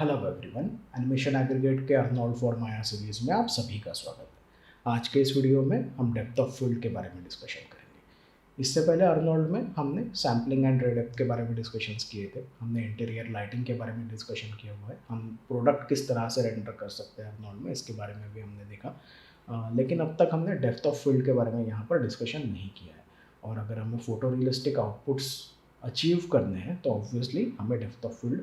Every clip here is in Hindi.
Hello everyone. एनिमेशन एग्रीगेट के अर्नोल्ड फॉर माया सीरीज़ में आप सभी का स्वागत है। आज के इस वीडियो में हम डेप्थ ऑफ फील्ड के बारे में डिस्कशन करेंगे। इससे पहले अर्नोल्ड में हमने सैम्पलिंग एंड रेडेप्थ के बारे में डिस्कशंस किए थे। हमने इंटीरियर लाइटिंग के बारे में डिस्कशन किया हुआ है। हम प्रोडक्ट किस तरह से रेंडर कर सकते हैं अर्नोल्ड में, इसके बारे में भी हमने देखा। लेकिन अब तक हमने डेप्थ ऑफ फील्ड के बारे में यहाँ पर डिस्कशन नहीं किया है। और अगर हमें फोटो रियलिस्टिक आउटपुट्स अचीव करने हैं तो ऑब्वियसली हमें डेप्थ ऑफ फील्ड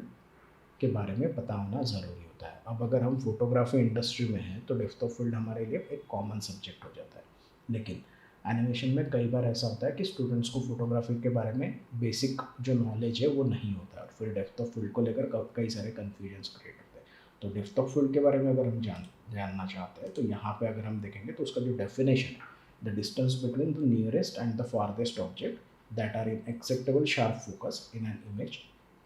के बारे में पता होना ज़रूरी होता है। अब अगर हम फोटोग्राफी इंडस्ट्री में हैं तो डेप्थ ऑफ फील्ड हमारे लिए एक कॉमन सब्जेक्ट हो जाता है। लेकिन एनिमेशन में कई बार ऐसा होता है कि स्टूडेंट्स को फोटोग्राफी के बारे में बेसिक जो नॉलेज है वो नहीं होता है और फिर डेप्थ ऑफ फील्ड को लेकर कई सारे कन्फ्यूजन्स क्रिएट होते हैं। तो डेप्थ ऑफ फील्ड के बारे में अगर हम जानना चाहते हैं तो यहाँ पे अगर हम देखेंगे तो उसका जो डेफिनेशन है, the distance between the nearest and the farthest object that are in acceptable sharp focus in an image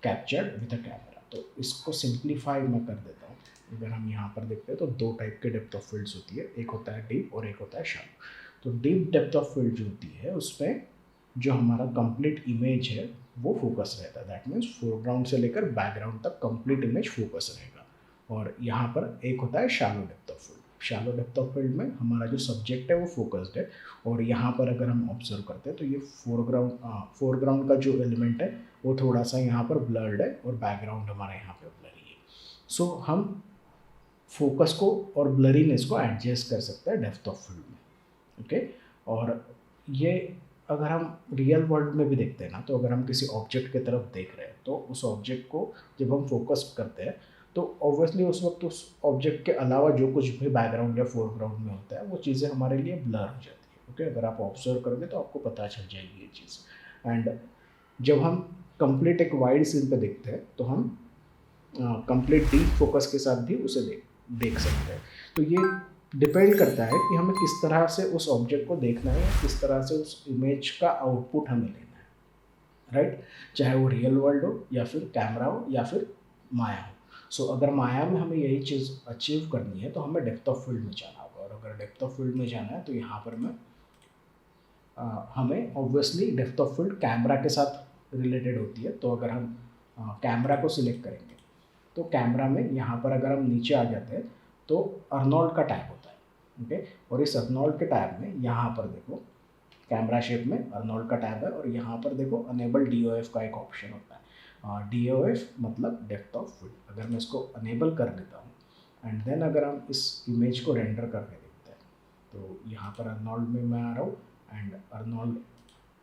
captured with a camera. तो इसको सिंप्लीफाई मैं कर देता हूँ। अगर हम यहाँ पर देखते हैं तो दो टाइप के डेप्थ ऑफ फील्ड्स होती है, एक होता है डीप और एक होता है शैलो। तो डीप डेप्थ ऑफ फील्ड जो होती है उसमें जो हमारा कंप्लीट इमेज है वो फोकस रहता है। दैट मीन्स फोरग्राउंड से लेकर बैकग्राउंड तक कंप्लीट इमेज फोकस रहेगा। और यहाँ पर एक होता है shallow depth of field. Shallow depth of field में हमारा जो सब्जेक्ट है वो फोकस्ड है और यहाँ पर अगर हम ऑब्जर्व करते हैं तो ये फोरग्राउंड का जो एलिमेंट है वो थोड़ा सा यहाँ पर ब्लर्ड है और बैकग्राउंड हमारा यहाँ पे ब्लरी है। सो हम फोकस को और ब्लरीनेस को एडजस्ट कर सकते हैं डेप्थ ऑफ फील्ड में। ओके। और ये अगर हम रियल वर्ल्ड में भी देखते हैं ना, तो अगर हम किसी ऑब्जेक्ट की तरफ देख रहे हैं तो उस ऑब्जेक्ट को जब हम फोकस करते हैं तो ऑब्वियसली उस वक्त उस ऑब्जेक्ट के अलावा जो कुछ भी बैकग्राउंड या फोरग्राउंड में होता है वो चीज़ें हमारे लिए ब्लर हो जाती है। ओके। अगर आप ऑब्जर्व करोगे तो आपको पता चल जाएगी ये चीज़। एंड जब हम कंप्लीट एक वाइड सीन पे देखते हैं तो हम कंप्लीट डीप फोकस के साथ भी उसे देख सकते हैं। तो ये डिपेंड करता है कि हमें किस तरह से उस ऑब्जेक्ट को देखना है, किस तरह से उस इमेज का आउटपुट हमें लेना है, राइट। चाहे वो रियल वर्ल्ड हो या फिर कैमरा हो या फिर माया हो। सो अगर माया में हमें यही चीज़ अचीव करनी है तो हमें डेप्थ ऑफ फील्ड में जाना होगा। और अगर डेप्थ ऑफ फील्ड में जाना है तो यहाँ पर हमें obviously depth of field camera के साथ रिलेटेड होती है। तो अगर हम कैमरा को सिलेक्ट करेंगे तो कैमरा में यहाँ पर अगर हम नीचे आ जाते हैं तो अर्नोल्ड का टैब होता है। ओके। और इस अर्नोल्ड के टैब में यहाँ पर देखो कैमरा शेप में अर्नोल्ड का टैब है और यहाँ पर देखो अनेबल DOF का एक ऑप्शन होता है। DOF मतलब डेप्थ ऑफ फील्ड। अगर मैं इसको अनेबल कर देता हूँ एंड देन अगर हम इस इमेज को रेंडर करके देखते हैं तो यहाँ पर अर्नोल्ड में मैं आ रहा हूँ एंड अर्नोल्ड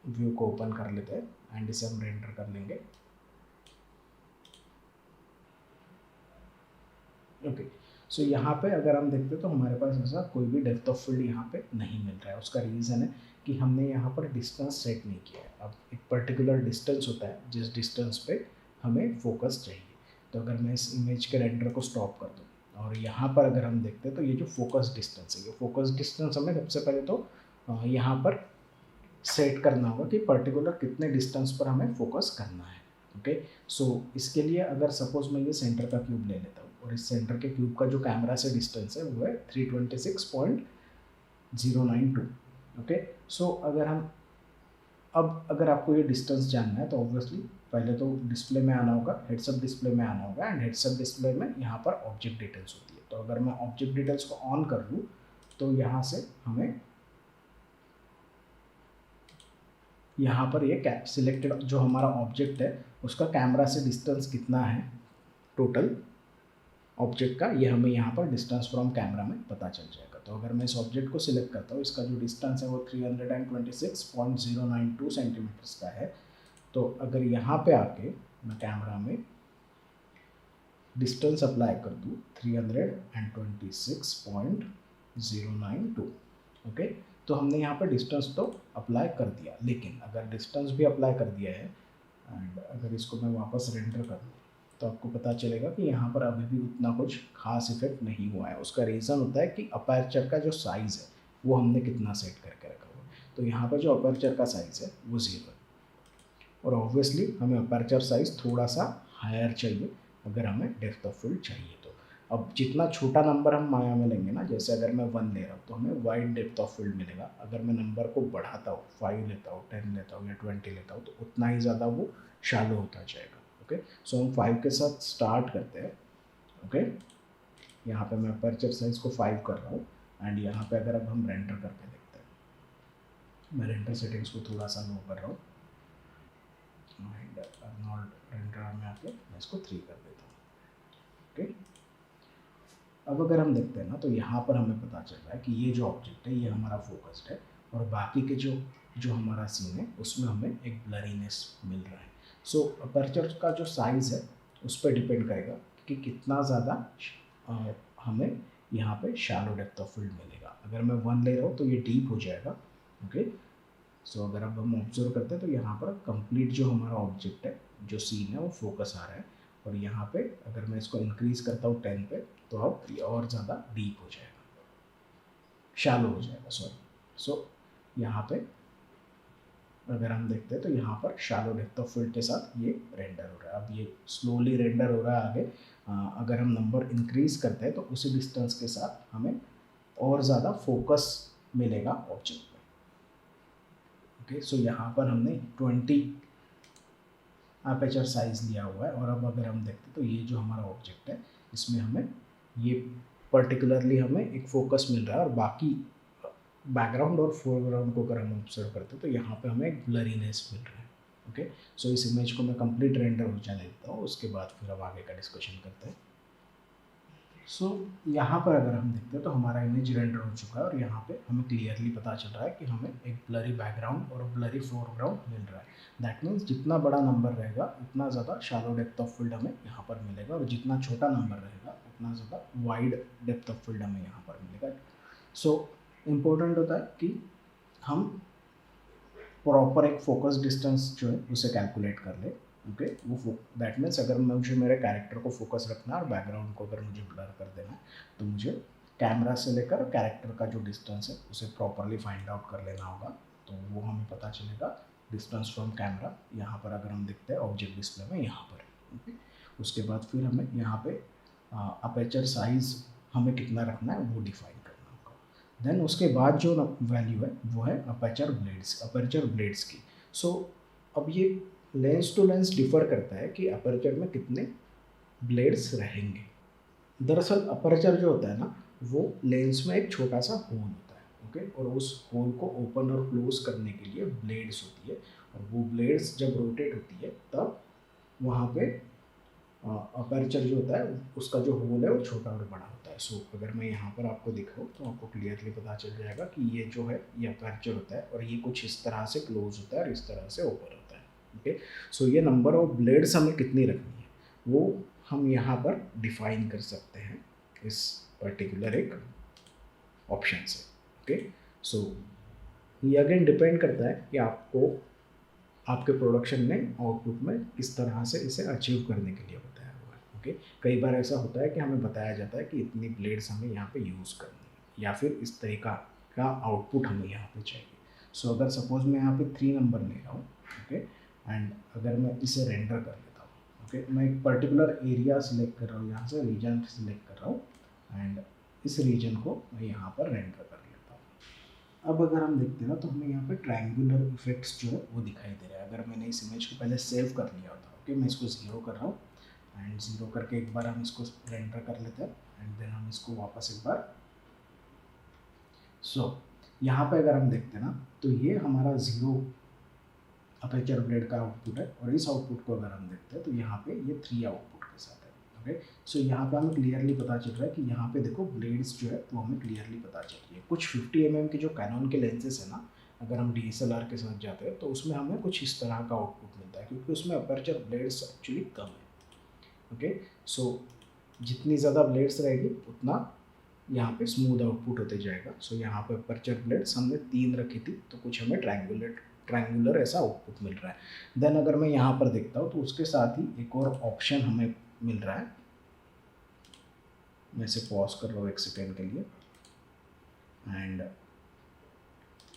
व्यू को ओपन कर लेते हैं एंड इसे हम रेंडर कर लेंगे। ओके। सो यहाँ पे अगर हम देखते हैं तो हमारे पास ऐसा कोई भी डेप्थ ऑफ फील्ड यहाँ पे नहीं मिल रहा है। उसका रीज़न है कि हमने यहाँ पर डिस्टेंस सेट नहीं किया है। अब एक पर्टिकुलर डिस्टेंस होता है जिस डिस्टेंस पे हमें फोकस चाहिए। तो अगर मैं इस इमेज के रेंडर को स्टॉप कर दूँ और यहाँ पर अगर हम देखते हैं तो ये जो फोकस डिस्टेंस है, ये फोकस डिस्टेंस हमें सबसे पहले तो यहाँ पर सेट करना होगा कि पर्टिकुलर कितने डिस्टेंस पर हमें फोकस करना है। ओके। सो इसके लिए अगर सपोज मैं ये सेंटर का क्यूब ले लेता हूँ और इस सेंटर के क्यूब का जो कैमरा से डिस्टेंस है वो है 326.092। ओके। सो अगर आपको ये डिस्टेंस जानना है तो ऑब्वियसली पहले तो डिस्प्ले में आना होगा, हेड्सअप डिस्प्ले में आना होगा एंड हेड्सअप डिस्प्ले में यहाँ पर ऑब्जेक्ट डिटेल्स होती है। तो अगर मैं ऑब्जेक्ट डिटेल्स को ऑन कर लूँ तो यहाँ से हमें यहाँ पर ये सिलेक्टेड जो हमारा ऑब्जेक्ट है उसका कैमरा से डिस्टेंस कितना है टोटल ऑब्जेक्ट का, ये हमें यहाँ पर डिस्टेंस फ्रॉम कैमरा में पता चल जाएगा। तो अगर मैं इस ऑब्जेक्ट को सिलेक्ट करता हूँ, इसका जो डिस्टेंस है वो 326.092 सेंटीमीटर्स का है। तो अगर यहाँ पे आके मैं कैमरा में डिस्टेंस अप्लाई कर दूँ 326.092। ओके। तो हमने यहाँ पर डिस्टेंस तो अप्लाई कर दिया, लेकिन अगर डिस्टेंस भी अप्लाई कर दिया है एंड अगर इसको मैं वापस रेंडर कर दूँ तो आपको पता चलेगा कि यहाँ पर अभी भी उतना कुछ खास इफेक्ट नहीं हुआ है। उसका रीज़न होता है कि अपर्चर का जो साइज़ है वो हमने कितना सेट करके रखा हुआ है। तो यहाँ पर जो अपर्चर का साइज़ है वो 0 है और ऑब्वियसली हमें अपर्चर साइज़ थोड़ा सा हायर चाहिए अगर हमें डेप्थ ऑफ फील्ड चाहिए। तो अब जितना छोटा नंबर हम माया में लेंगे ना, जैसे अगर मैं 1 ले रहा हूँ तो हमें वाइड डेप्थ ऑफ फील्ड मिलेगा। अगर मैं नंबर को बढ़ाता हूँ, 5 लेता हूँ, 10 लेता हूँ या 20 लेता हूँ तो उतना ही ज़्यादा वो शैलो होता जाएगा। ओके। सो हम 5 के साथ स्टार्ट करते हैं ओके, यहाँ पे मैं अपर्चर साइज को 5 कर रहा हूँ एंड यहाँ पे अगर अब हम रेंडर करके देखते हैं, मैं रेंडर सेटिंग्स को थोड़ा सा लो कर रहा हूँ एंड अर्नोल्ड रेंडर में आके मैं इसको 3 कर देता हूँ। ओके, अब अगर हम देखते हैं ना तो यहाँ पर हमें पता चल रहा है कि ये जो ऑब्जेक्ट है ये हमारा फोकस्ड है और बाकी के जो जो हमारा सीन है उसमें हमें एक ब्लरीनेस मिल रहा है। सो अपर्चर का जो साइज़ है उस पर डिपेंड करेगा कि कितना ज़्यादा हमें यहाँ पे शैलो डेप्थ ऑफ फील्ड मिलेगा। अगर मैं 1 ले रहा हूँ तो ये डीप हो जाएगा। ओके, सो अगर अब हम ऑब्जर्व करते हैं तो यहाँ पर कंप्लीट जो हमारा ऑब्जेक्ट है, जो सीन है वो फोकस आ रहा है और यहाँ पे अगर मैं इसको इंक्रीज़ करता हूँ 10 पे तो अब ये और ज़्यादा डीप हो जाएगा, शैलो हो जाएगा, सॉरी। सो यहाँ पे अगर हम देखते हैं तो यहाँ पर शैलो डेप्थ ऑफ फील्ड के साथ ये रेंडर हो रहा है। अब ये स्लोली रेंडर हो रहा है आगे। अगर हम नंबर इंक्रीज़ करते हैं तो उसी डिस्टेंस के साथ हमें और ज़्यादा फोकस मिलेगा ऑब्जेक्ट पे। ओके, सो यहाँ पर हमने 20 अपर्चर साइज लिया हुआ है और अब अगर हम देखते हैं तो ये जो हमारा ऑब्जेक्ट है इसमें हमें ये पर्टिकुलरली हमें एक फोकस मिल रहा है और बाकी बैकग्राउंड और फोरग्राउंड को अगर हम ऑब्जर्व करते हैं तो यहाँ पे हमें एक ब्लरीनेस मिल रहा है। ओके, सो इस इमेज को मैं कंप्लीट रेंडर हो जाने देता हूँ, उसके बाद फिर हम आगे का डिस्कशन करते हैं। सो यहाँ पर अगर हम देखते हैं तो हमारा इमेज रेंडर हो चुका है और यहाँ पे हमें क्लियरली पता चल रहा है कि हमें एक ब्लरी बैकग्राउंड और ब्लरी फोरग्राउंड मिल रहा है। दैट मीन्स जितना बड़ा नंबर रहेगा उतना ज़्यादा शैलो डेप्थ ऑफ फील्ड हमें यहाँ पर मिलेगा और जितना छोटा नंबर रहेगा उतना ज़्यादा वाइड डेप्थ ऑफ फील्ड हमें यहाँ पर मिलेगा। सो इम्पोर्टेंट होता है कि हम प्रॉपर एक फोकस डिस्टेंस जो है उसे कैलकुलेट कर ले। ओके, वो दैट मीन्स अगर मुझे मेरे कैरेक्टर को फोकस रखना है और बैकग्राउंड को अगर मुझे ब्लर कर देना है तो मुझे कैमरा से लेकर कैरेक्टर का जो डिस्टेंस है उसे प्रॉपरली फाइंड आउट कर लेना होगा। तो वो हमें पता चलेगा डिस्टेंस फ्रॉम कैमरा। यहाँ पर अगर हम देखते हैं ऑब्जेक्ट डिस्प्ले में यहाँ पर। ओके, उसके बाद फिर हमें यहाँ पे अपर्चर साइज हमें कितना रखना है वो डिफाइन करना होगा। देन उसके बाद जो वैल्यू है वो है अपर्चर ब्लेड्स की। सो अब ये लेंस टू लेंस डिफर करता है कि अपर्चर में कितने ब्लेड्स रहेंगे। दरअसल अपर्चर जो होता है ना वो लेंस में एक छोटा सा होल होता है। ओके, और उस होल को ओपन और क्लोज करने के लिए ब्लेड्स होती है और वो ब्लेड्स जब रोटेट होती है तब वहाँ पे अपर्चर जो होता है उसका जो होल है वो छोटा और बड़ा होता है। सो अगर मैं यहाँ पर आपको दिखाऊँ तो आपको क्लियरली पता चल जाएगा कि ये जो है ये अपर्चर होता है और ये कुछ इस तरह से क्लोज होता है और इस तरह से ओपन होता है। ओके, सो ये नंबर ऑफ ब्लेड्स हमें कितनी रखनी है वो हम यहाँ पर डिफाइन कर सकते हैं इस पर्टिकुलर एक ऑप्शन से। ओके, सो ये अगेन डिपेंड करता है कि आपको आपके प्रोडक्शन में आउटपुट में किस तरह से इसे अचीव करने के लिए बताया हुआ है। ओके, कई बार ऐसा होता है कि हमें बताया जाता है कि इतनी ब्लेड्स हमें यहाँ पे यूज़ करनी है या फिर इस तरीका का आउटपुट हमें यहाँ पे चाहिए। सो अगर सपोज मैं यहाँ पे 3 नंबर ले रहा हूँ, ओके, एंड अगर मैं इसे रेंडर कर लेता हूँ, ओके, मैं एक पर्टिकुलर एरिया सिलेक्ट कर रहा हूँ, यहाँ से रीजन सिलेक्ट कर रहा हूँ एंड इस रीजन को मैं यहाँ पर रेंडर कर लेता हूँ। अब अगर हम देखते हैं ना तो हमें यहाँ पे ट्रायंगुलर इफेक्ट्स जो है वो दिखाई दे रहा है। अगर मैंने इस इमेज को पहले सेव कर लिया होता, ओके, मैं इसको 0 कर रहा हूँ एंड 0 करके एक बार हम इसको रेंडर कर लेते हैं एंड देन हम इसको वापस एक बार। सो यहाँ पे अगर हम देखते हैं ना तो ये हमारा 0 अपर्चर ब्लेड का आउटपुट है और इस आउटपुट को अगर हम देखते हैं तो यहाँ पे ये 3 आउटपुट के साथ है। ओके, सो यहाँ पे हमें क्लियरली पता चल रहा है कि यहाँ पे देखो ब्लेड्स जो है वो हमें क्लियरली पता चल रही है। कुछ 50 mm की जो कैनन के लेंसेज है ना, अगर हम DSLR के साथ जाते हैं तो उसमें हमें कुछ इस तरह का आउटपुट मिलता है क्योंकि उसमें अपर्चर ब्लेड्स एक्चुअली कम है। ओके, सो जितनी ज़्यादा ब्लेड्स रहेगी उतना यहाँ पे स्मूथ आउटपुट होते जाएगा। सो यहाँ पे अपर्चर ब्लेड्स हमने 3 रखी थी तो कुछ हमें ट्रायंगुलर ऐसा आउटपुट मिल रहा है। देन अगर मैं यहाँ पर देखता हूँ तो उसके साथ ही एक और ऑप्शन हमें मिल रहा है। मैं इसे पॉज कर रहा हूँ 1 सेकेंड के लिए एंड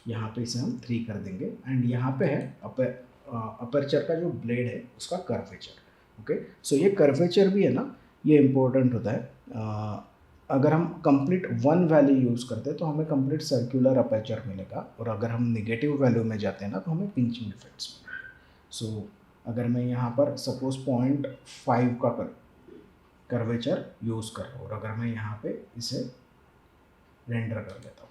यहाँ पे इसे हम 3 कर देंगे एंड यहाँ पे है अपर्चर का जो ब्लेड है उसका कर्वेचर। ओके, सो ये कर्वेचर भी है ना, ये इम्पोर्टेंट होता है। अगर हम कंप्लीट 1 वैल्यू यूज़ करते हैं तो हमें कंप्लीट सर्कुलर अपर्चर मिलेगा और अगर हम नेगेटिव वैल्यू में जाते हैं ना तो हमें पिंचिंग इफेक्ट्स मिलेंगे। सो अगर मैं यहाँ पर सपोज 0.5 का कर्वेचर यूज़ कर रहा हूँ। और अगर मैं यहाँ पे इसे रेंडर कर लेता हूँ,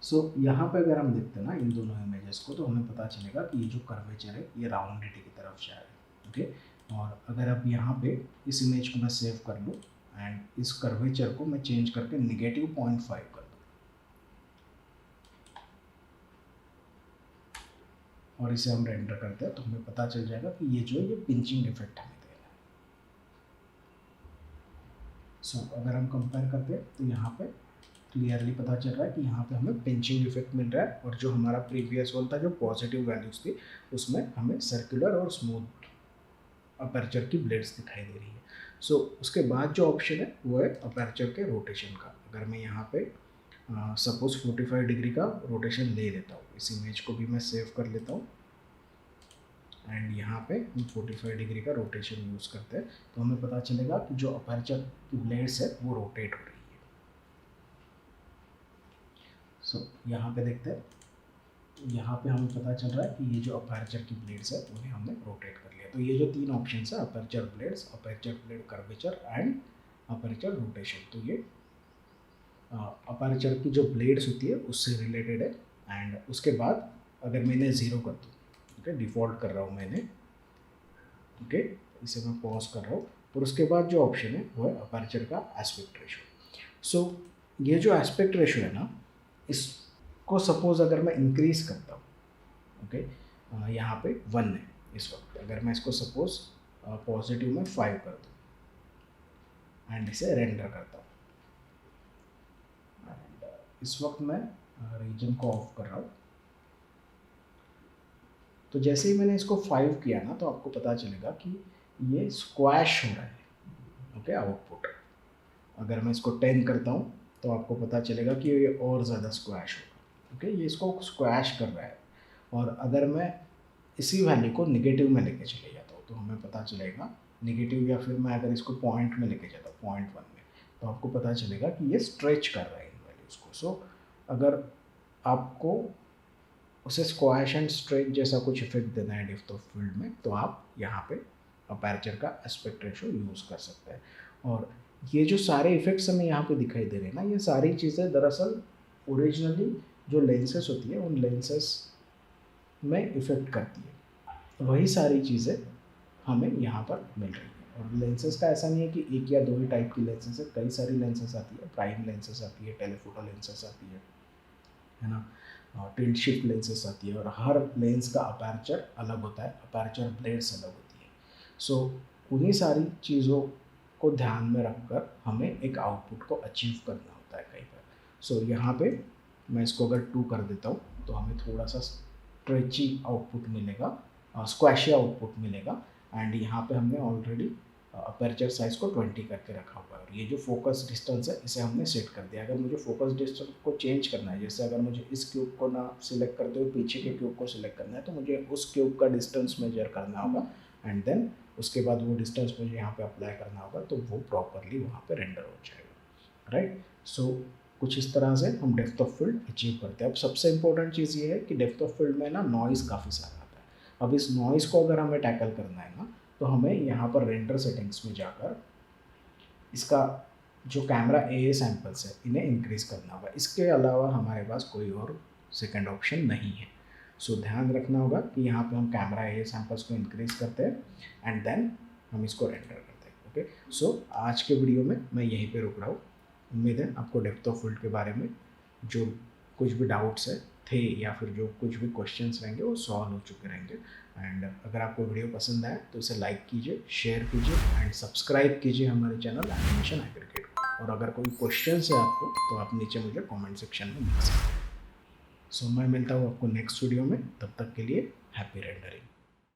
सो यहाँ पे अगर हम देखते हैं ना इन दोनों इमेजेस को, तो हमें पता चलेगा कि ये जो कर्वेचर है ये राउंडिटी की तरफ जा रहा है। ओके, और अगर अब यहाँ पे इस इमेज को मैं सेव कर लूँ एंड इस कर्वेचर को मैं चेंज करके -0.5 कर दूँ और इसे हम रेंडर करते हैं, तो हमें पता चल जाएगा कि ये जो है ये पिंचिंग इफेक्ट हमें दे रहा है। सो अगर हम कंपेयर करते हैं तो यहाँ पे क्लियरली पता चल रहा है कि यहाँ पे हमें पिंचिंग इफेक्ट मिल रहा है, और जो हमारा प्रीवियस वन था जो पॉजिटिव वैल्यूज थी उसमें हमें सर्कुलर और स्मूथ अपर्चर की ब्लेड्स दिखाई दे रही है। सो उसके बाद जो ऑप्शन है वो है अपर्चर के रोटेशन का। अगर मैं यहाँ पे सपोज 45 डिग्री का रोटेशन ले लेता हूँ, इस इमेज को भी मैं सेव कर लेता हूँ एंड यहाँ पे हम 45 डिग्री का रोटेशन यूज़ करते हैं, तो हमें पता चलेगा कि जो अपर्चर की ब्लेड्स है वो रोटेट हो रही है। सो यहाँ पे देखते हैं, यहाँ पे हमें पता चल रहा है कि ये जो अपर्चर की ब्लेड्स है उन्हें हमने रोटेट कर लिया। तो ये जो तीन ऑप्शन है, aperture blades, aperture blade curvature and aperture rotation, तो ये अपर्चर की जो ब्लेड्स होती है उससे रिलेटेड है। एंड उसके बाद अगर मैं इन्हें ज़ीरो कर दूँ, ओके, डिफ़ॉल्ट कर रहा हूँ मैं इन्हें, ओके, इसे मैं पॉज कर रहा हूँ, और उसके बाद जो ऑप्शन है वो है अपर्चर का एस्पेक्ट रेशो। सो ये जो एस्पेक्ट रेशो है ना, इसको सपोज अगर मैं इंक्रीज़ करता हूँ, ओके, यहाँ पे 1 है इस वक्त, अगर मैं इसको सपोज पॉजिटिव में 5 कर दूँ एंड इसे रेंडर करता हूँ, इस वक्त मैं रीजन को ऑफ कर रहा हूँ, तो जैसे ही मैंने इसको 5 किया ना, तो आपको पता चलेगा कि ये स्क्वैश हो रहा है, ओके, आउटपुट। अगर मैं इसको 10 करता हूँ तो आपको पता चलेगा कि ये और ज़्यादा स्क्वैश होगा, ओके, ये इसको स्क्वैश कर रहा है। और अगर मैं इसी वैल्यू को नेगेटिव में लेके चले जाता हूँ तो हमें पता चलेगा नेगेटिव, या फिर मैं अगर इसको पॉइंट में लेके जाता हूँ 0.1 में, तो आपको पता चलेगा कि ये स्ट्रेच कर रहा है इन वैल्यूज़ को। सो अगर आपको उसे स्क्वैश एंड स्ट्रेच जैसा कुछ इफेक्ट देना है डेप्थ ऑफ फील्ड में, तो आप यहाँ पे अपर्चर का एस्पेक्ट रेशो यूज़ कर सकते हैं। और ये जो सारे इफेक्ट्स हमें यहाँ पे दिखाई दे रहे हैं ना, ये सारी चीज़ें दरअसल ओरिजिनली जो लेंसेस होती है उन लेंसेस में इफेक्ट करती है, वही सारी चीज़ें हमें यहाँ पर मिल रही है। और लेंसेस का ऐसा नहीं है कि एक या दो ही टाइप की लेंसेस है, कई सारी लेंसेस आती है, प्राइम लेंसेस आती है, टेलीफोटो लेंसेस आती है ना, टिल्ट शिफ्ट लेंसेस आती है, और हर लेंस का अपर्चर अलग होता है, अपर्चर ब्लेड्स अलग होती है। सो उन्हीं सारी चीज़ों को ध्यान में रखकर हमें एक आउटपुट को अचीव करना होता है कई बार। सो यहाँ पे मैं इसको अगर 2 कर देता हूँ तो हमें थोड़ा सा स्ट्रेची आउटपुट मिलेगा, स्क्वैशी आउटपुट मिलेगा। एंड यहाँ पे हमने ऑलरेडी अपर्चर साइज़ को 20 करके रखा हुआ है, और ये जो फोकस डिस्टेंस है इसे हमने सेट कर दिया। अगर मुझे फोकस डिस्टेंस को चेंज करना है, जैसे अगर मुझे इस क्यूब को ना सिलेक्ट करते हुए पीछे के क्यूब को सिलेक्ट करना है, तो मुझे उस क्यूब का डिस्टेंस मेजर करना होगा एंड देन उसके बाद वो डिस्टेंस मुझे यहाँ पे अप्लाई करना होगा, तो वो प्रॉपरली वहाँ पे रेंडर हो जाएगा, राइट। सो कुछ इस तरह से हम डेप्थ ऑफ फील्ड अचीव करते हैं। अब सबसे इंपॉर्टेंट चीज़ ये है कि डेप्थ ऑफ फील्ड में ना नॉइज़ काफ़ी सारा आता है। अब इस नॉइज़ को अगर हमें टैकल करना है ना, तो हमें यहाँ पर रेंडर सेटिंग्स में जाकर इसका जो कैमरा ए सैम्पल्स है इन्हें इंक्रीज़ करना होगा। इसके अलावा हमारे पास कोई और सेकंड ऑप्शन नहीं है। सो ध्यान रखना होगा कि यहाँ पे हम कैमरा ए सैम्पल्स को इंक्रीज़ करते हैं एंड देन हम इसको रेंडर करते हैं, ओके। सो आज के वीडियो में मैं यहीं पे रुक रहा हूँ। उम्मीद है आपको डेप्थ ऑफ फील्ड के बारे में जो कुछ भी डाउट्स है थे या फिर जो कुछ भी क्वेश्चंस रहेंगे वो सॉल्व हो चुके रहेंगे। एंड अगर आपको वीडियो पसंद आए तो इसे लाइक कीजिए, शेयर कीजिए एंड सब्सक्राइब कीजिए हमारे चैनल एनिमेशन एग्रीगेट को। और अगर कोई क्वेश्चंस है आपको तो आप नीचे मुझे कमेंट सेक्शन में लिख सकते हैं। सो मैं मिलता हूँ आपको नेक्स्ट वीडियो में, तब तक के लिए हैप्पी रेंडरिंग।